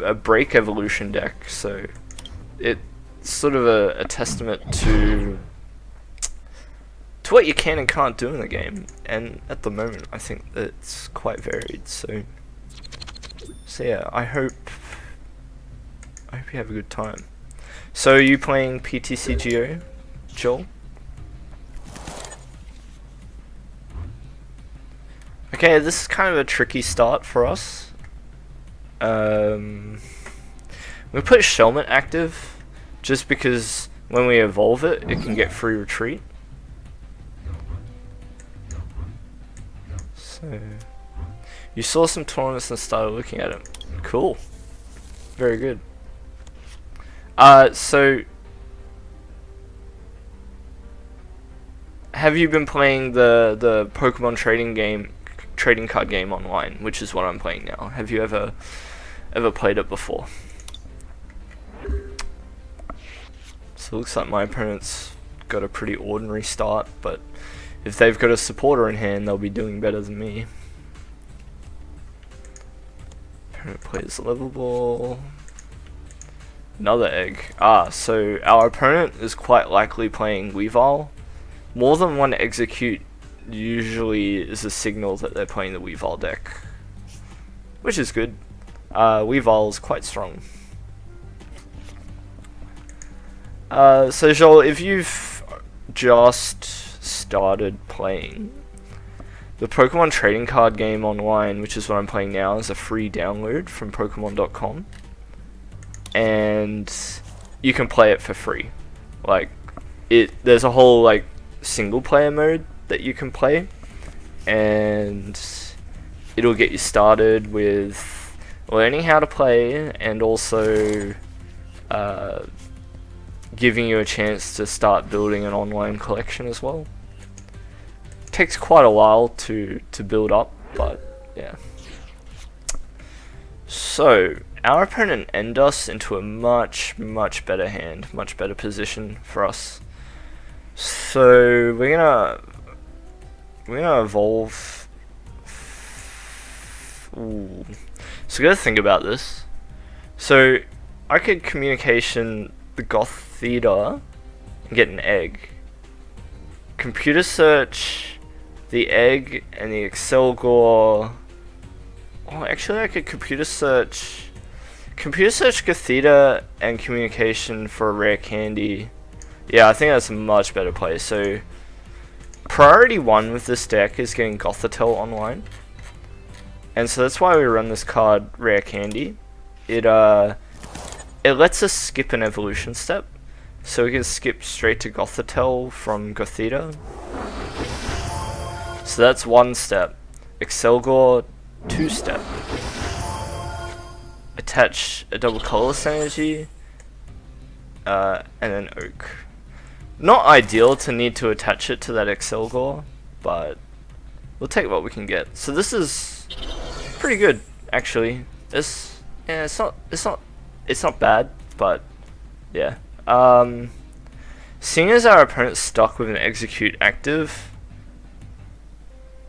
a break evolution deck, so it's sort of a testament to what you can and can't do in the game. And at the moment, I think that it's quite varied. So yeah, I hope you have a good time. So, are you playing PTCGO, Joel? Okay, this is kind of a tricky start for us. We put Shelmet active, just because when we evolve it, it can get free retreat. So, you saw some tournaments and started looking at it. Cool. Very good. So, have you been playing the Pokemon trading card game online, which is what I'm playing now? Have you ever played it before? So it looks like my opponent's got a pretty ordinary start, but if they've got a supporter in hand, they'll be doing better than me. Opponent plays level ball. Another egg. So our opponent is quite likely playing Weavile. More than one execute usually is a signal that they're playing the Weavile deck, which is good. Weavile is quite strong. So Joel, if you've just started playing, the Pokemon trading card game online, which is what I'm playing now, is a free download from Pokemon.com, and you can play it for free. Like, there's a whole like single player mode that you can play, and it'll get you started with learning how to play, and also giving you a chance to start building an online collection as well. Takes quite a while to build up, but yeah. So our opponent ended us into a much better hand, much better position for us. So we're gonna evolve. Ooh. So we gotta think about this. So I could communication the Gothitelle and get an egg. Computer search the egg and the Accelgor. Oh, actually I could computer search Gothitelle and communication for a rare candy. Yeah, I think that's a much better play. So priority 1 with this deck is getting Gothitelle online, and so that's why we run this card Rare Candy. It lets us skip an evolution step, so we can skip straight to Gothitelle from Gothitelle. So that's 1 step. Accelgor, 2 step. Attach a double colorless energy, and then Oak. Not ideal to need to attach it to that Accelgor, but we'll take what we can get. So this is pretty good, actually. It's not bad, but yeah. Seeing as our opponent's stuck with an execute active,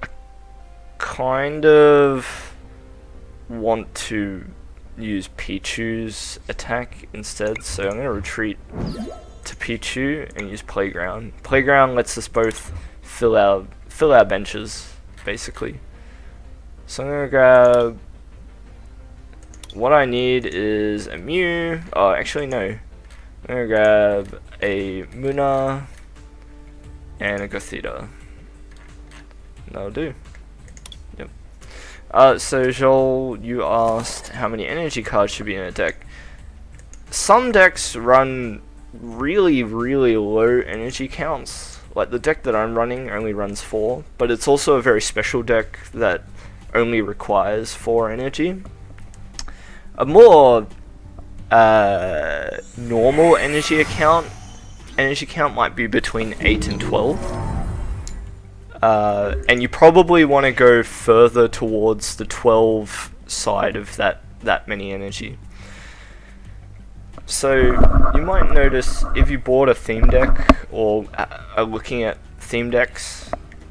I kind of want to use Pichu's attack instead, so I'm gonna retreat to Pichu and use Playground. Playground lets us both fill our benches, basically. So I'm gonna grab. What I need is a Mew. Oh, actually no. I'm gonna grab a Munna and a Gothitelle. That'll do. Yep. So Joel, you asked how many energy cards should be in a deck. Some decks run really low energy counts. Like the deck that I'm running only runs 4, but it's also a very special deck that only requires 4 energy. A more normal energy count might be between 8 and 12. And you probably want to go further towards the 12 side of that many energy. So you might notice if you bought a theme deck or are looking at theme decks,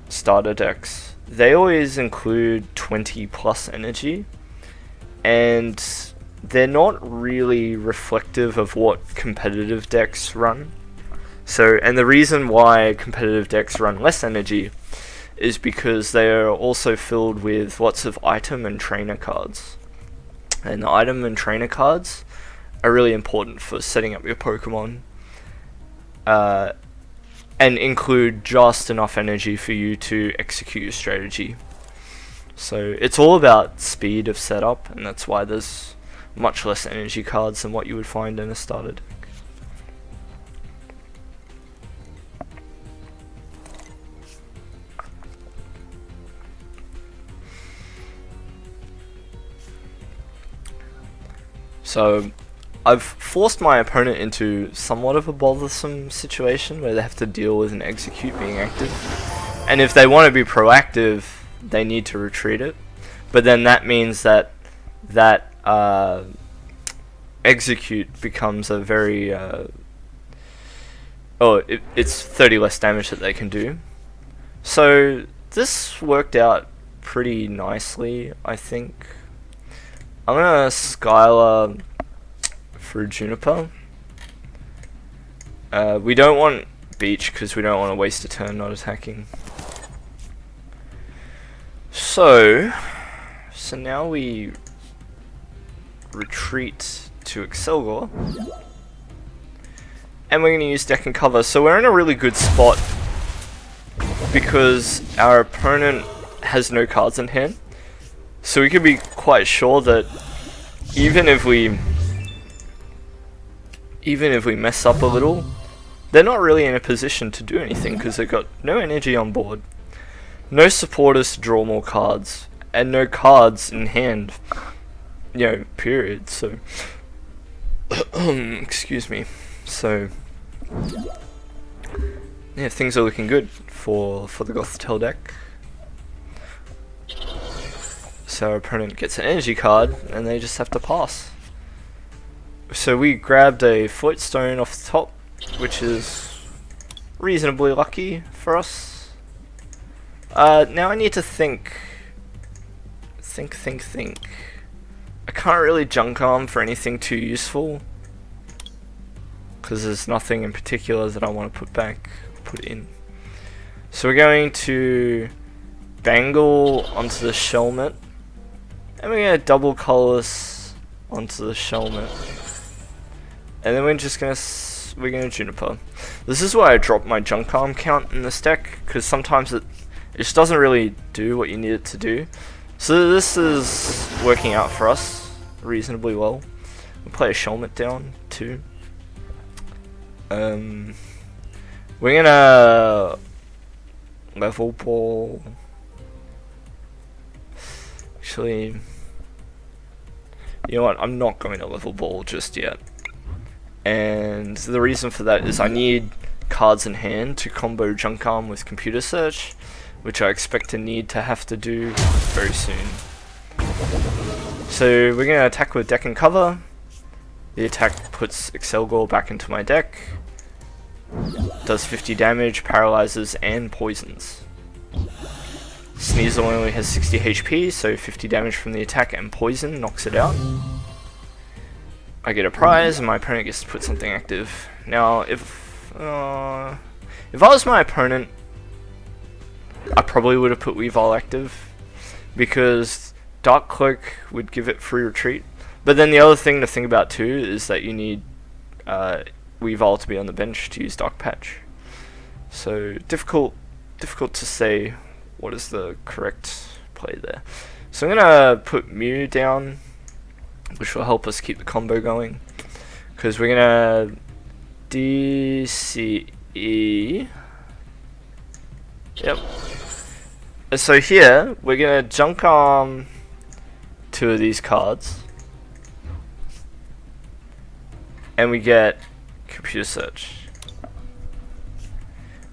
starter decks, they always include 20 plus energy, and they're not really reflective of what competitive decks run. So, and the reason why competitive decks run less energy is because they are also filled with lots of item and trainer cards. And the item and trainer cards are really important for setting up your Pokemon, and include just enough energy for you to execute your strategy. So it's all about speed of setup, and that's why there's much less energy cards than what you would find in a starter deck. So I've forced my opponent into somewhat of a bothersome situation where they have to deal with an execute being active, and if they want to be proactive, they need to retreat it. But then that means that execute becomes a very it's 30 less damage that they can do. So this worked out pretty nicely, I think. I'm gonna Skylar for Juniper. We don't want Beach because we don't want to waste a turn not attacking. So now we retreat to Accelgor, and we're going to use deck and cover. So we're in a really good spot because our opponent has no cards in hand. So we can be quite sure that even if we mess up a little, they're not really in a position to do anything because they've got no energy on board, no supporters to draw more cards, and no cards in hand, period. So excuse me. So yeah, things are looking good for the Gothitelle deck. So our opponent gets an energy card, and they just have to pass. So we grabbed a Floatstone off the top, which is reasonably lucky for us. Now I need to think. I can't really junk arm for anything too useful, because there's nothing in particular that I want to put in. So we're going to Bangle onto the Shelmet, and we're going to double colorless onto the Shelmet, and then we're going to Juniper. This is why I dropped my junk arm count in this deck, because sometimes it just doesn't really do what you need it to do. So this is working out for us reasonably well. We'll play a Shelmet down too. We're gonna level ball. Actually, you know what? I'm not going to level ball just yet. And the reason for that is I need cards in hand to combo junk arm with computer search, which I expect to have to do very soon. So we're going to attack with deck and cover. The attack puts Accelgor back into my deck. Does 50 damage, paralyzes, and poisons. Sneasel only has 60 HP, so 50 damage from the attack and poison knocks it out. I get a prize, and my opponent gets to put something active. Now, if I was my opponent, I probably would have put Weavile active, because Dark Cloak would give it free retreat. But then the other thing to think about too is that you need Weavile to be on the bench to use Dark Patch. So difficult to say what is the correct play there. So I'm gonna put Mew down, which will help us keep the combo going, because we're gonna DCE. Yep. So here we're gonna junk arm 2 of these cards, and we get computer search.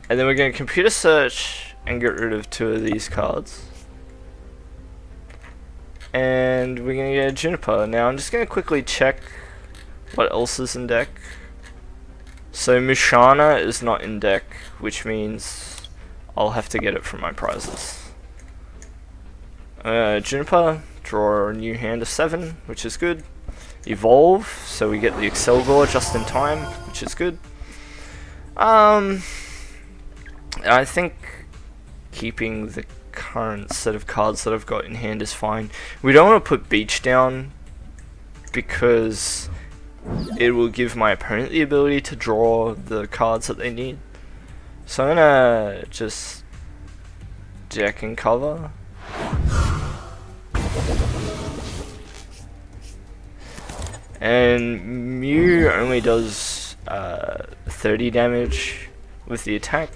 And then we're gonna computer search and get rid of 2 of these cards. And we're gonna get a Juniper. Now I'm just gonna quickly check what else is in deck. So Mushana is not in deck, which means I'll have to get it from my prizes. Juniper, draw a new hand of 7, which is good. evolve, so we get the Accelgor just in time, which is good. I think keeping the current set of cards that I've got in hand is fine. We don't want to put Beach down because it will give my opponent the ability to draw the cards that they need. So I'm gonna just deck and cover. And Mew only does 30 damage with the attack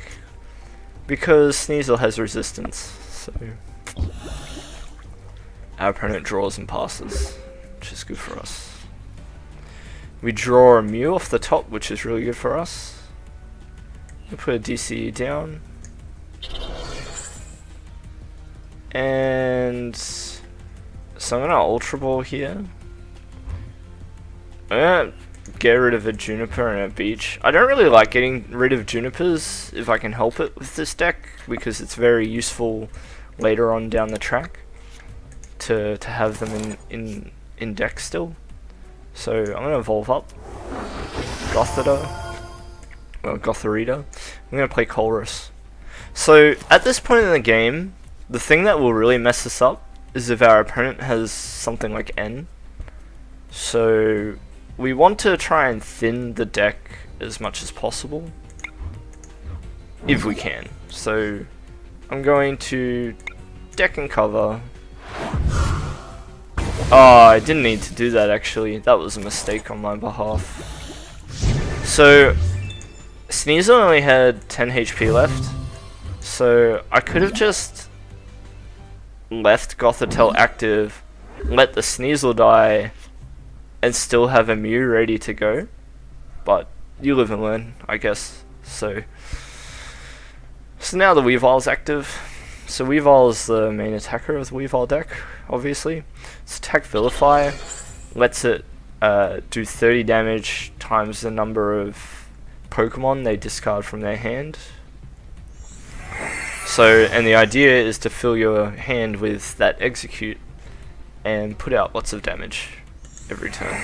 because Sneasel has resistance, so our opponent draws and passes, which is good for us. We draw a Mew off the top, which is really good for us. We put a DC down. And so I'm going to Ultra Ball here. I'm going to get rid of a Juniper and a Beach. I don't really like getting rid of Junipers if I can help it with this deck, because it's very useful later on down the track to have them in deck still. So I'm going to evolve up Gothitelle. I'm going to play Colress. So at this point in the game, the thing that will really mess us up is if our opponent has something like N. So we want to try and thin the deck as much as possible, if we can. So I'm going to deck and cover. Oh, I didn't need to do that actually. That was a mistake on my behalf. So Sneasel only had 10 HP left, so I could have just left Gothitelle active, let the Sneasel die, and still have a Mew ready to go. But you live and learn, I guess. So now the Weavile's active. So Weavile is the main attacker of the Weavile deck, obviously. It's attack Vilify, lets it do 30 damage times the number of Pokemon they discard from their hand. So, and the idea is to fill your hand with that execute and put out lots of damage every turn.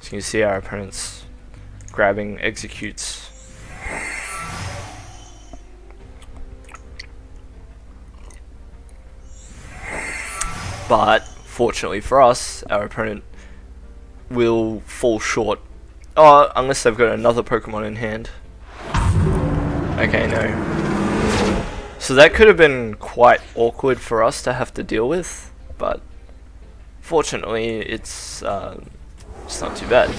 So you can see our opponents grabbing executes. But fortunately for us, our opponent will fall short. Oh, unless they've got another Pokemon in hand. Okay, no. So that could have been quite awkward for us to have to deal with, but fortunately it's not too bad.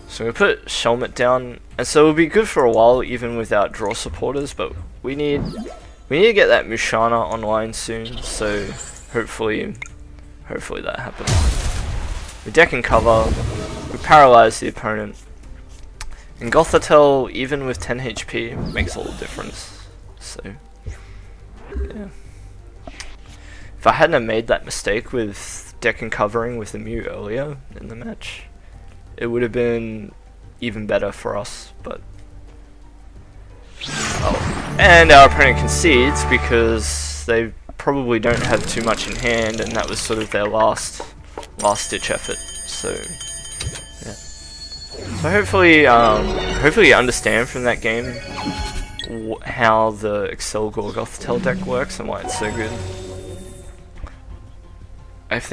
So we put Shelmet down, and so it'll be good for a while even without draw supporters, but we need to get that Mushana online soon, so hopefully that happens. We deck and cover, we paralyze the opponent, and Gothitelle, even with 10 HP, makes all the difference. So, yeah. If I hadn't have made that mistake with deck and covering with the Mew earlier in the match, it would have been even better for us, but... Oh. And our opponent concedes because they probably don't have too much in hand, and that was sort of their last ditch effort. So yeah. So hopefully you understand from that game how the Accelgor Gothitelle deck works and why it's so good. I think